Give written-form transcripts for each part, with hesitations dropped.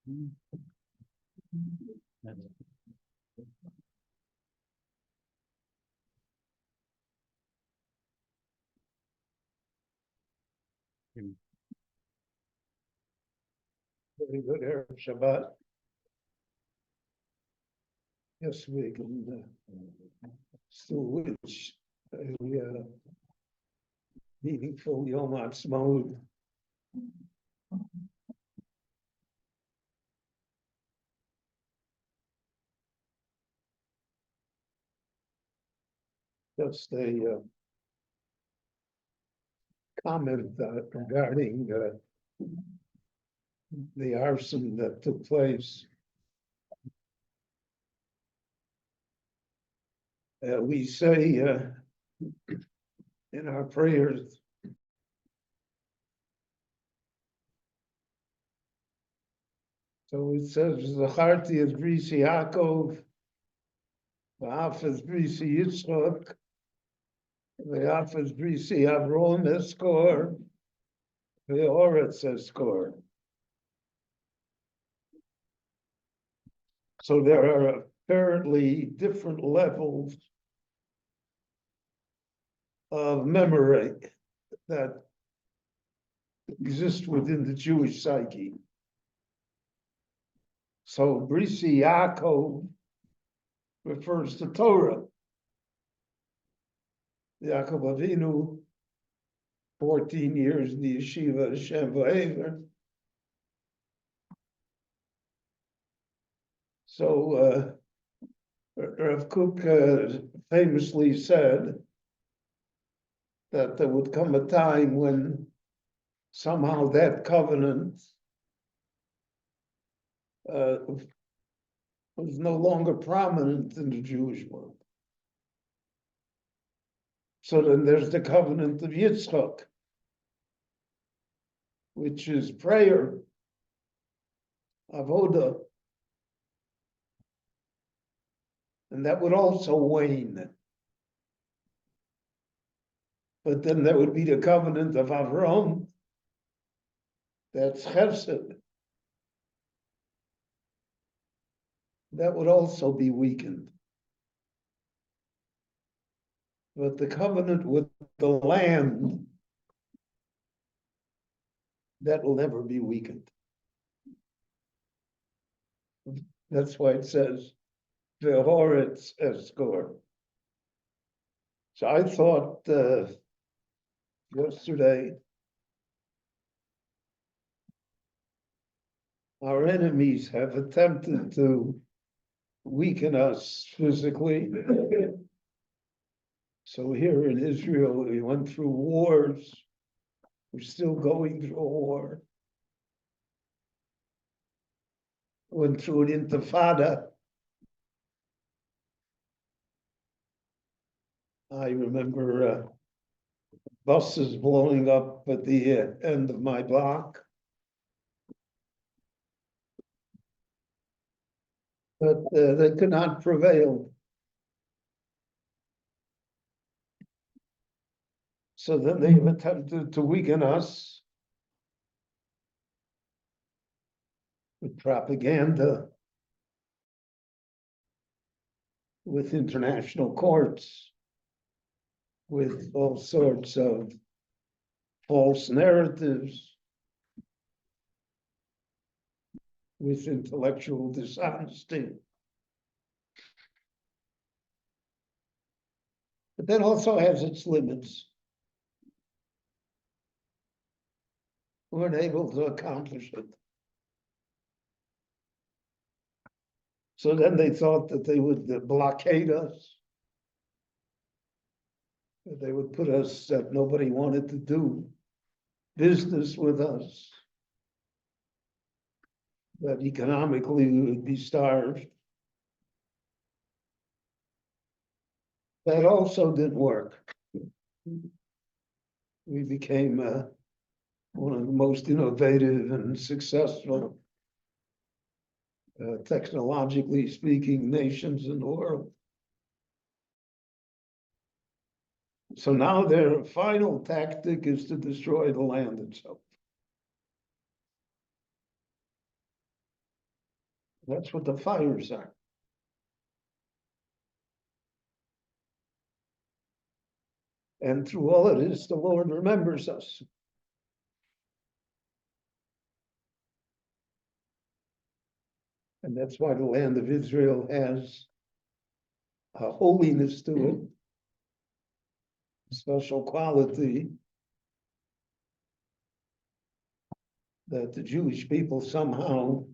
Very good, Erev Shabbat. Yes, we can still wish a meaningful Yom Ha'atzmaut. Just a comment regarding the arson that took place. We say in our prayers, so it says, Zacharti es brisi Yaakov, v'af es brisi Yitzchak, v'af es brisi Avrom eskor, v'oretz eskor. So there are apparently different levels of memory that exist within the Jewish psyche. So Brisi Yaakov refers to Torah. Yaakov Avinu, 14 years in the yeshiva Hashem V'Ever. So Rav Kook famously said that there would come a time when somehow that covenant was no longer prominent in the Jewish world. So then there's the covenant of Yitzchak, which is prayer, avodah, and that would also wane. But then there would be the covenant of Avram, that's chesed. That would also be weakened. But the covenant with the land, that will never be weakened. That's why it says, Ve'horetz eskor. So I thought yesterday, our enemies have attempted to weaken us physically. So here in Israel, we went through wars. We're still going through a war. Went through an intifada. I remember buses blowing up at the end of my block. But they could not prevail. So then they've attempted to weaken us with propaganda, with international courts, with all sorts of false narratives, with intellectual dishonesty. But that also has its limits. We weren't able to accomplish it. So then they thought that they would blockade us. That they would put us, that nobody wanted to do business with us. That economically we would be starved. That also didn't work. We became one of the most innovative and successful, technologically speaking, nations in the world. So now their final tactic is to destroy the land itself. That's what the fires are. And through all of this, the Lord remembers us. And that's why the land of Israel has a holiness to it, a special quality that the Jewish people somehow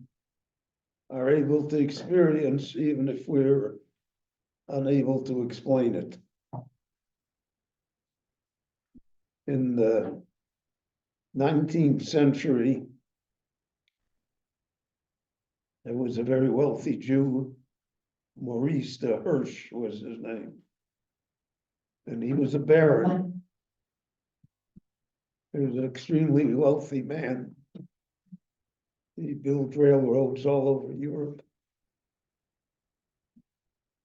are able to experience, even if we're unable to explain it. In the 19th century, there was a very wealthy Jew, Maurice de Hirsch was his name. And he was a baron. He was an extremely wealthy man. He built railroads all over Europe.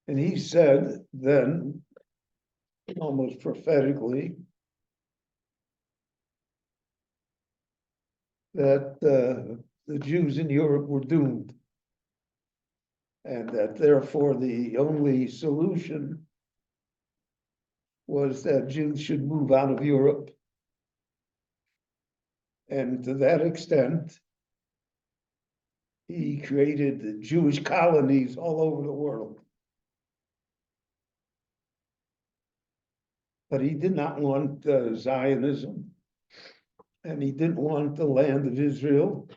And he said then, almost prophetically, that the Jews in Europe were doomed. And that therefore the only solution was that Jews should move out of Europe. And to that extent, he created Jewish colonies all over the world. But he did not want Zionism, and he didn't want the land of Israel,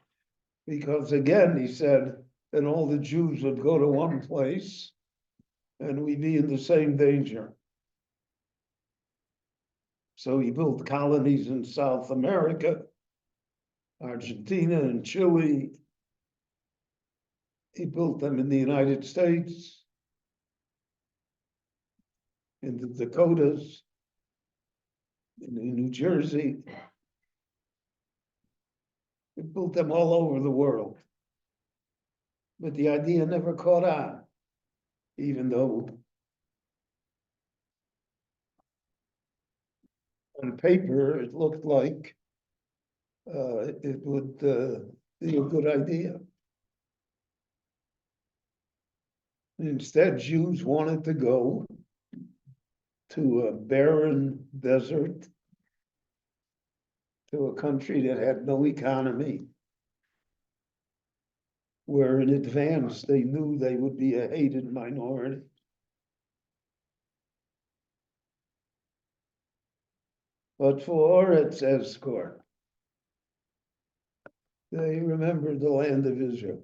because again, he said, then all the Jews would go to one place, and we'd be in the same danger. So he built colonies in South America, Argentina and Chile. He built them in the United States, in the Dakotas, in New Jersey. He built them all over the world. But the idea never caught on, even though on paper it looked like it would be a good idea. Instead, Jews wanted to go to a barren desert, to a country that had no economy, where in advance they knew they would be a hated minority. But for its escort, they remembered the land of Israel,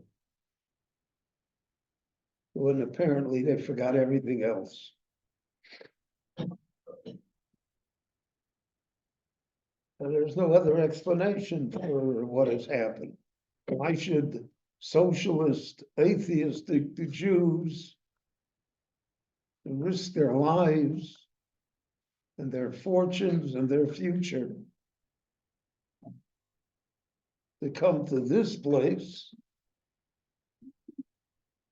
when apparently they forgot everything else. And there's no other explanation for what has happened. Why should socialist, atheistic Jews risk their lives and their fortunes and their future to come to this place,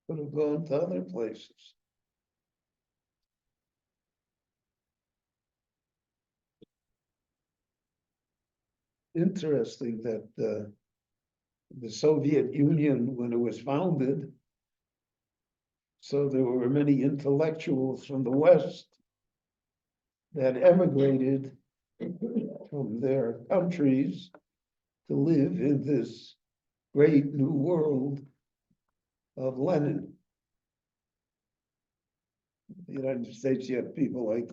but have gone to other places? Interesting that the Soviet Union, when it was founded, so there were many intellectuals from the West that emigrated from their countries to live in this great new world of Lenin. In the United States, you have people like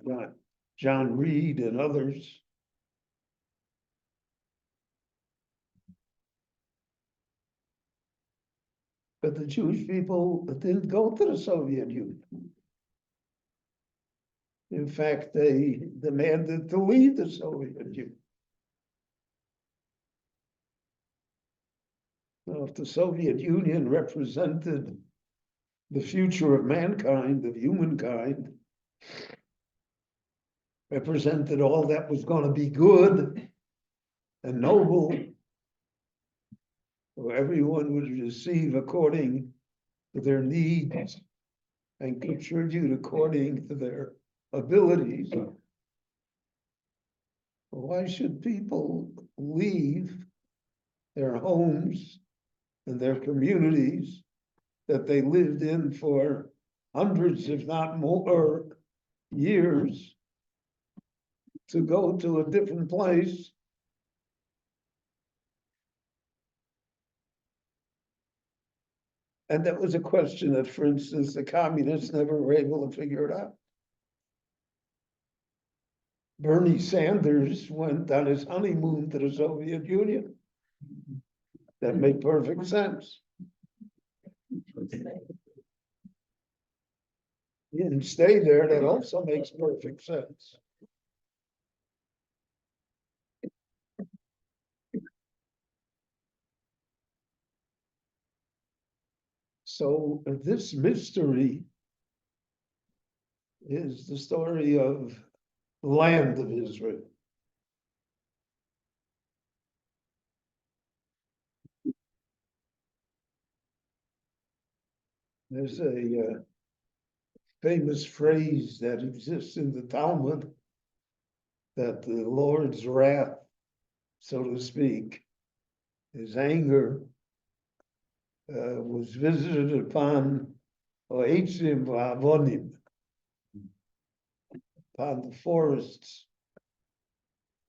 John Reed and others. But the Jewish people didn't go to the Soviet Union. In fact, they demanded to leave the Soviet Union. Now, if the Soviet Union represented the future of mankind, of humankind, represented all that was going to be good and noble, where everyone would receive according to their needs and contribute according to their abilities. Why should people leave their homes and their communities that they lived in for hundreds, if not more, years to go to a different place. And that was a question that, for instance, the communists never were able to figure it out. Bernie Sanders went on his honeymoon to the Soviet Union. That made perfect sense. He didn't stay there, that also makes perfect sense. So this mystery is the story of the land of Israel. There's a famous phrase that exists in the Talmud that the Lord's wrath, so to speak, his anger, was visited upon Oetzim va'avonim, upon the forests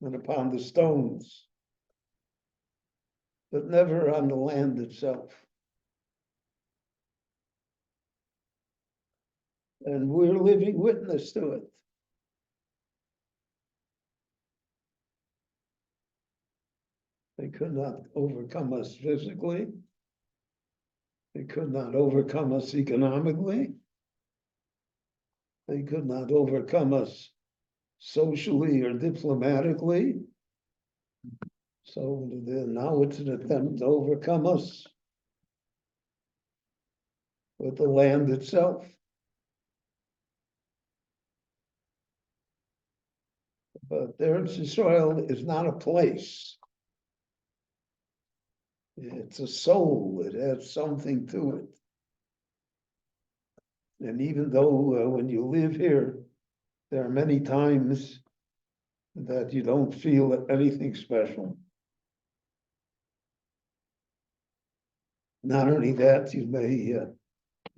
and upon the stones, but never on the land itself. And we're living witness to it. They could not overcome us physically. They could not overcome us economically. They could not overcome us socially or diplomatically. So now it's an attempt to overcome us with the land itself. But Eretz Yisrael is not a place. It's a soul. It has something to it. And even though when you live here, there are many times that you don't feel anything special. Not only that, you may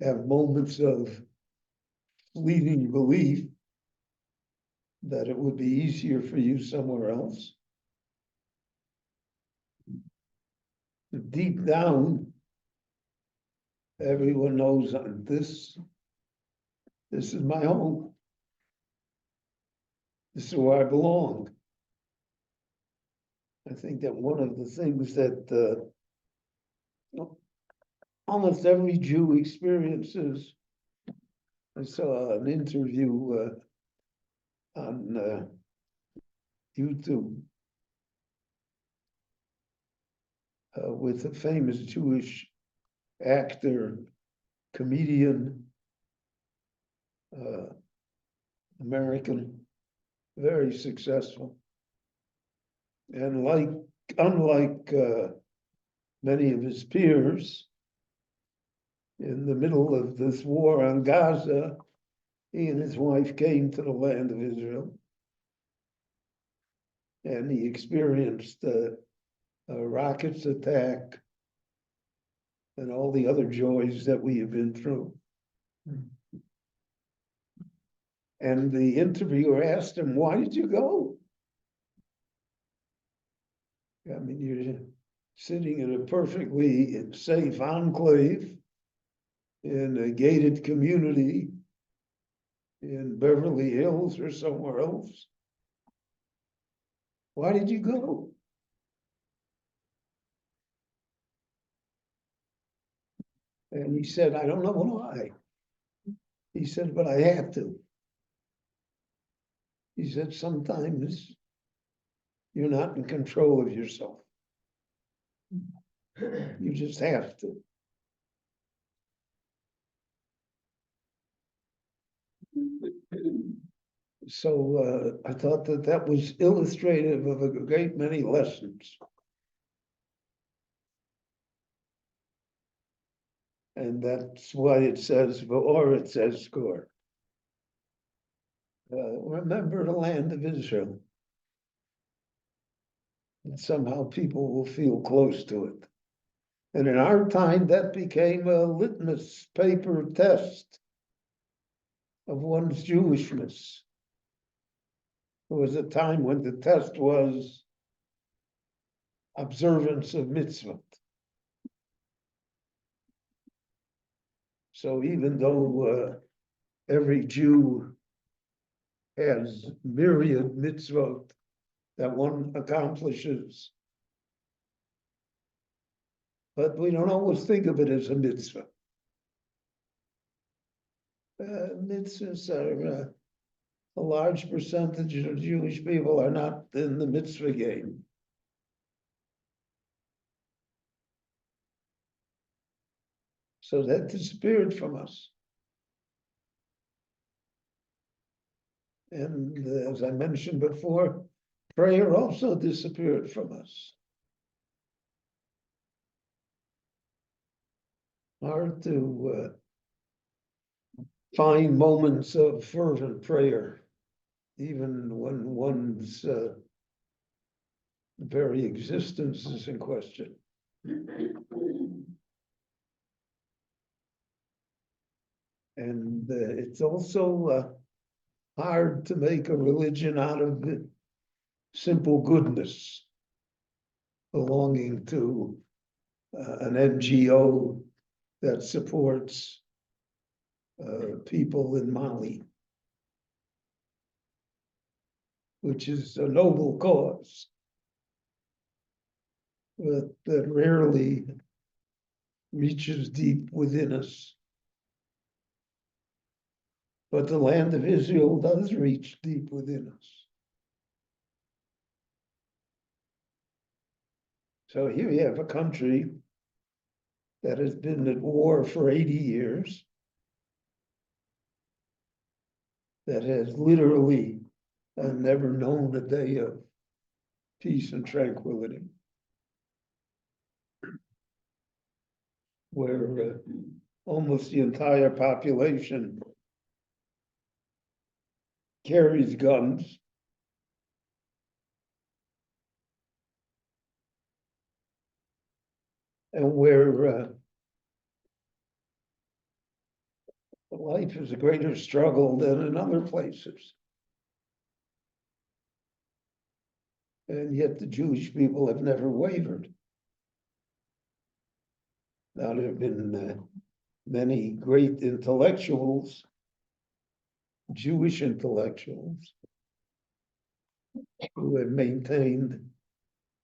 have moments of fleeting belief that it would be easier for you somewhere else. Deep down, everyone knows this is my home. This is where I belong. I think that one of the things that almost every Jew experiences, I saw an interview on YouTube with a famous Jewish actor, comedian, American, very successful. And unlike many of his peers, in the middle of this war on Gaza, he and his wife came to the land of Israel. And he experienced a rockets attack and all the other joys that we have been through. And the interviewer asked him, "Why did you go?" I mean, you're sitting in a perfectly safe enclave in a gated community in Beverly Hills or somewhere else. Why did you go? And he said, "I don't know why." He said, "But I have to." He said, "Sometimes you're not in control of yourself. You just have to." So I thought that was illustrative of a great many lessons. And that's why it says, or it says score. Remember the land of Israel. And somehow people will feel close to it. And in our time, that became a litmus paper test of one's Jewishness. There was a time when the test was observance of mitzvot. So even though every Jew has myriad mitzvot that one accomplishes, but we don't always think of it as a mitzvah. Mitzvahs are a large percentage of Jewish people are not in the mitzvah game. So that disappeared from us. And as I mentioned before, prayer also disappeared from us. Hard to find moments of fervent prayer, even when one's very existence is in question. And it's also hard to make a religion out of simple goodness, belonging to an NGO that supports people in Mali, which is a noble cause, but that rarely reaches deep within us. But the land of Israel does reach deep within us. So here you have a country that has been at war for 80 years, that has literally never known a day of peace and tranquility, where almost the entire population carries guns, and where life is a greater struggle than in other places. And yet the Jewish people have never wavered. Now, there have been many great intellectuals, Jewish intellectuals, who have maintained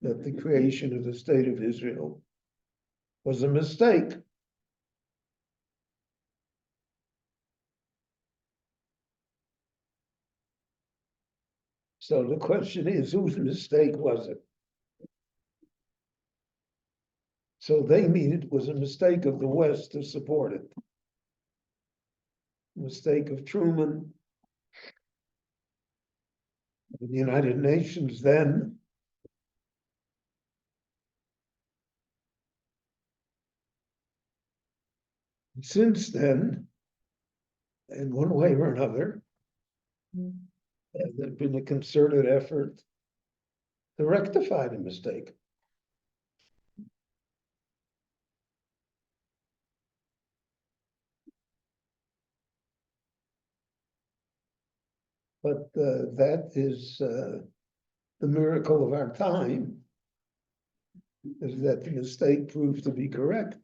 that the creation of the state of Israel was a mistake. So the question is, whose mistake was it? So they mean it was a mistake of the West to support it. Mistake of Truman, the United Nations then. Since then, in one way or another, there's been a concerted effort to rectify the mistake. But that is the miracle of our time, is that the mistake proved to be correct.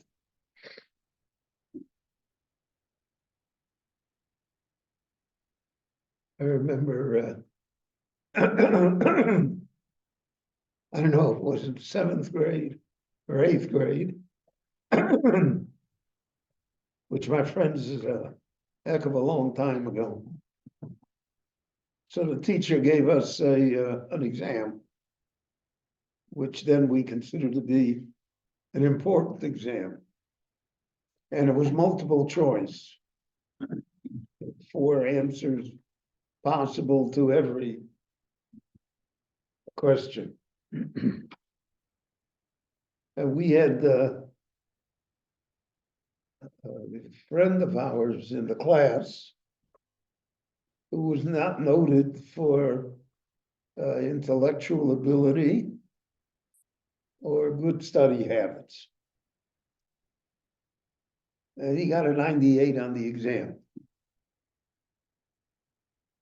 I remember, I don't know, if it was in 7th grade or 8th grade, which my friends is a heck of a long time ago. So the teacher gave us an exam, which then we considered to be an important exam. And it was multiple choice, 4 answers possible to every question. And we had a friend of ours in the class who was not noted for intellectual ability or good study habits. And he got a 98 on the exam.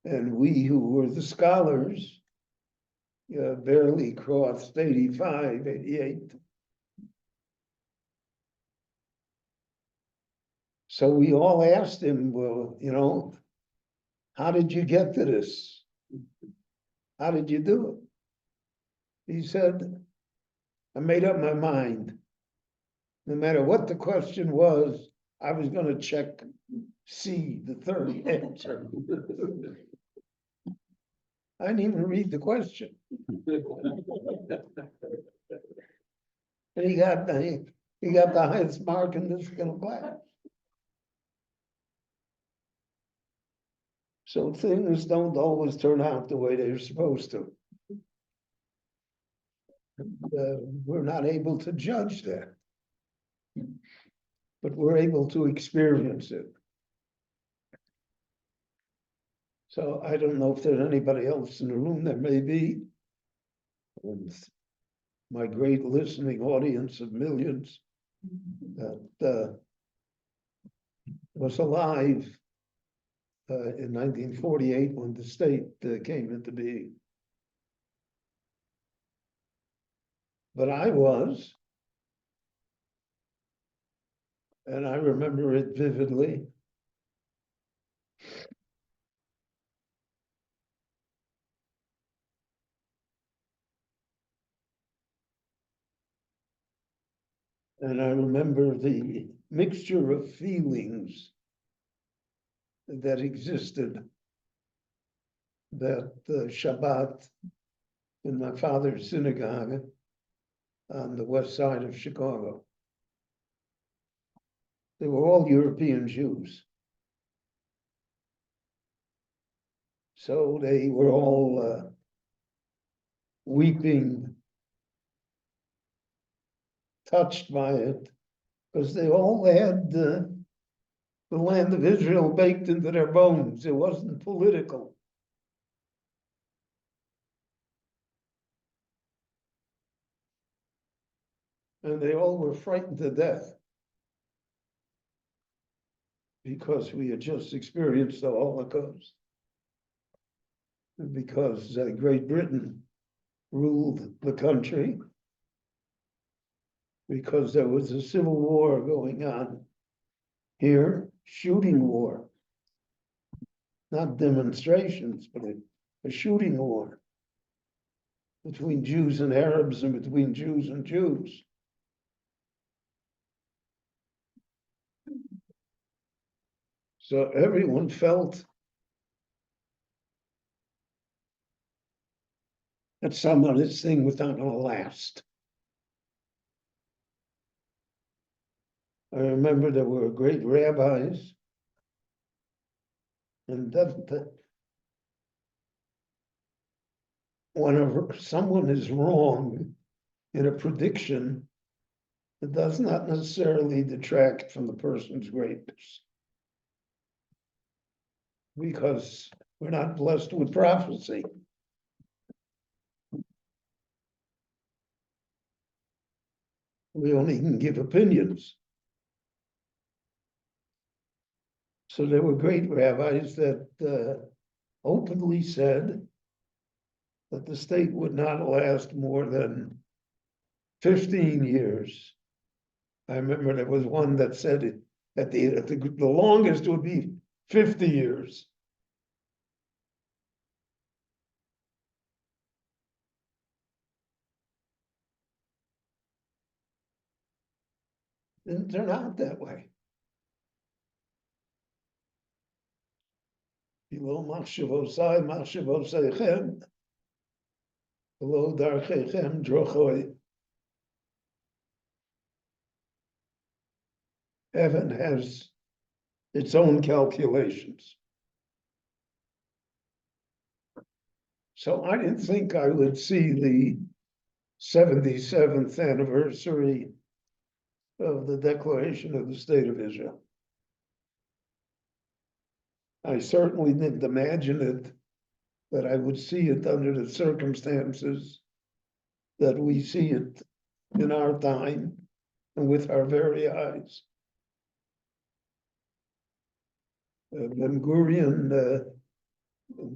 And we who were the scholars barely crossed 85, 88. So we all asked him, well, how did you get to this? How did you do it? He said, I made up my mind. No matter what the question was, I was going to check C, the third answer. I didn't even read the question. And he got the highest mark in this class. So things don't always turn out the way they're supposed to. We're not able to judge that, but we're able to experience it. So I don't know if there's anybody else in the room. There may be. With my great listening audience of millions that was alive in 1948 when the state came into being. But I was, and I remember it vividly. And I remember the mixture of feelings that existed that Shabbat in my father's synagogue on the west side of Chicago. They were all European Jews. So they were all weeping, touched by it, because they all had the land of Israel baked into their bones. It wasn't political. And they all were frightened to death because we had just experienced the Holocaust. And because Great Britain ruled the country, because there was a civil war going on here, shooting war, not demonstrations, but a shooting war between Jews and Arabs and between Jews and Jews. So everyone felt that some of this thing was not going to last. I remember there were great rabbis, and when someone is wrong in a prediction, it does not necessarily detract from the person's greatness, because we're not blessed with prophecy. We only can give opinions. So there were great rabbis that openly said that the state would not last more than 15 years. I remember there was one that said it at the longest would be 50 years. Didn't turn out that way. Below machshavosai, machshavosaychem, below darchechem drochoi. Heaven has its own calculations. So I didn't think I would see the 77th anniversary of the Declaration of the State of Israel. I certainly didn't imagine it, that I would see it under the circumstances that we see it in our time and with our very eyes. Ben Gurion, the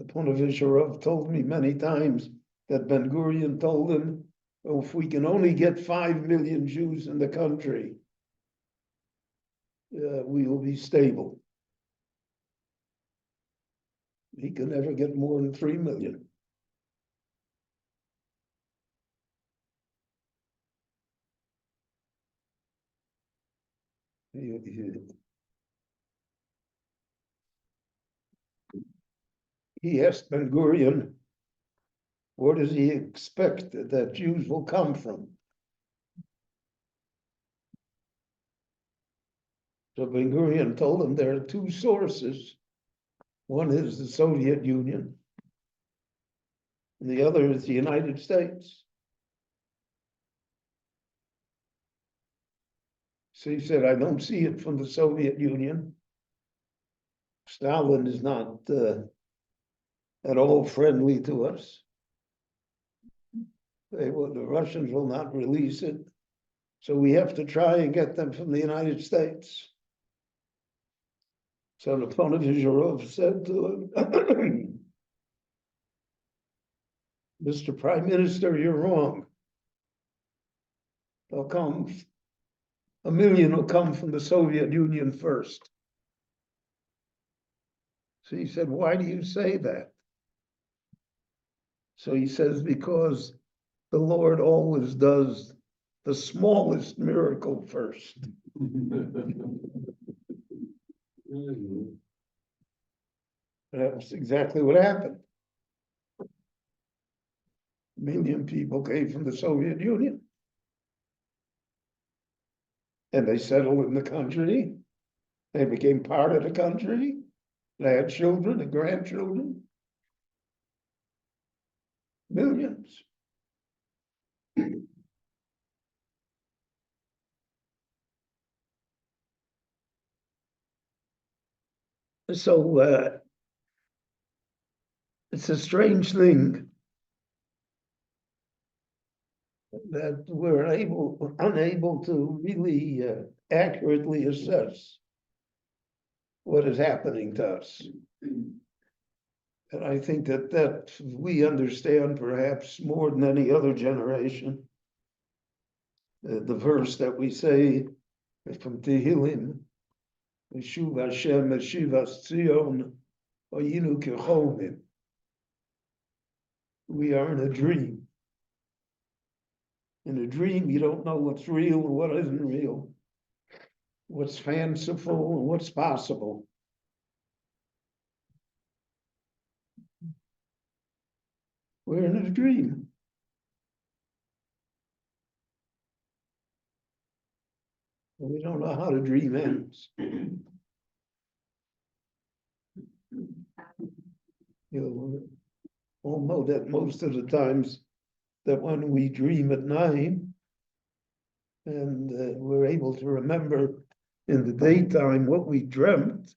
Pontificharov told me many times that Ben Gurion told him, oh, if we can only get 5 million Jews in the country, we will be stable. He can never get more than 3 million. He asked Ben Gurion, where does he expect that Jews will come from? So Ben Gurion told him there are two sources. One is the Soviet Union, and the other is the United States. So he said, I don't see it from the Soviet Union. Stalin is not at all friendly to us. The Russians will not release it. So we have to try and get them from the United States. So the Pontificharov said to him, Mr. Prime Minister, you're wrong. They'll come, 1 million will come from the Soviet Union first. So he said, why do you say that? So he says, because the Lord always does the smallest miracle first. That's exactly what happened. 1 million people came from the Soviet Union. And they settled in the country. They became part of the country. They had children and grandchildren. Millions. So it's a strange thing that we're unable to really accurately assess what is happening to us. And I think that we understand perhaps more than any other generation the verse that we say from Tehillim, Yeshuv Hashem Yeshivas Tzion Oyinu Kecholmim. We are in a dream. In a dream, you don't know what's real and what isn't real, what's fanciful and what's possible. We're in a dream. We don't know how the dream ends. You all know that most of the times that when we dream at night and we're able to remember in the daytime what we dreamt,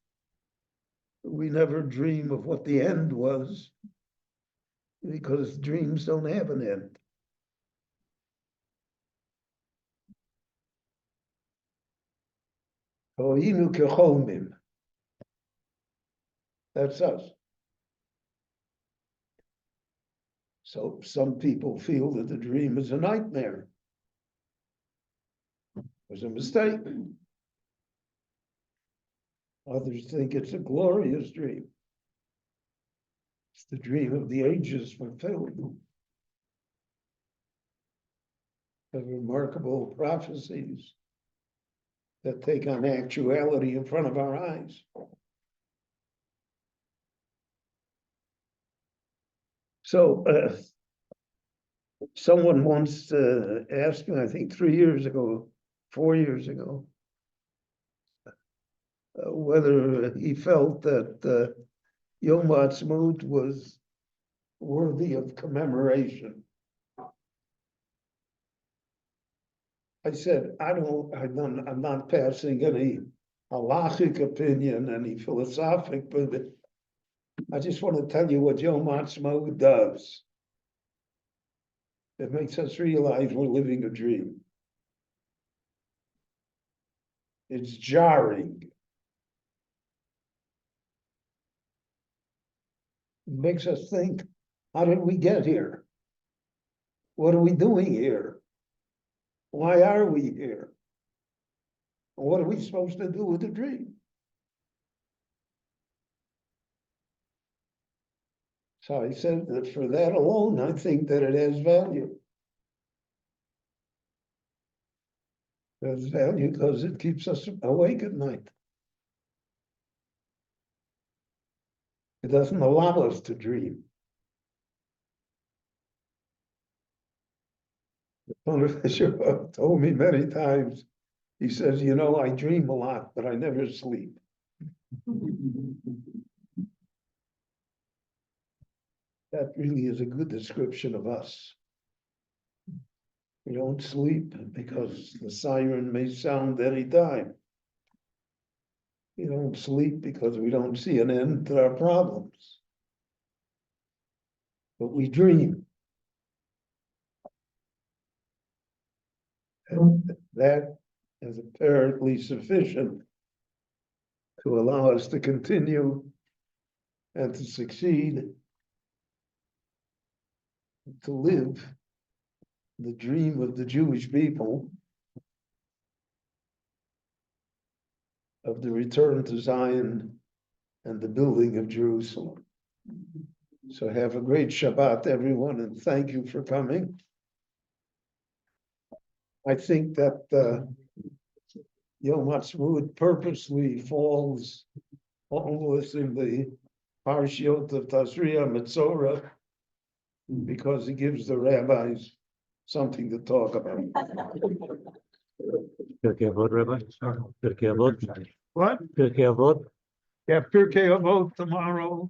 we never dream of what the end was because dreams don't have an end. Oyinu kecholmim. That's us. So some people feel that the dream is a nightmare. It was a mistake. Others think it's a glorious dream. It's the dream of the ages fulfilled. Of remarkable prophecies that take on actuality in front of our eyes. So someone once asked me, I think 3 years ago, 4 years ago, whether he felt that Yom Ha'atzmaut was worthy of commemoration. I said, I'm not passing any halachic opinion, any philosophic, but I just want to tell you what Yom Ha'atzmaut does. It makes us realize we're living a dream. It's jarring. It makes us think, how did we get here? What are we doing here? Why are we here? What are we supposed to do with the dream? So I said that for that alone, I think that it has value. It has value because it keeps us awake at night. It doesn't allow us to dream. One of the told me many times, he says, you know, I dream a lot, but I never sleep. That really is a good description of us. We don't sleep because the siren may sound any time. We don't sleep because we don't see an end to our problems. But we dream. And that is apparently sufficient to allow us to continue and to succeed, to live the dream of the Jewish people of the return to Zion and the building of Jerusalem. So have a great Shabbat, everyone, and thank you for coming. I think that Yom Ha'atzmaut purposely falls almost in the Parashah of Tazria, Metzora, because it gives the rabbis something to talk about. Pirkei Avot, Rabbi? Pirkei Avot? What? Pirkei Avot? Yeah, Pirkei Avot tomorrow.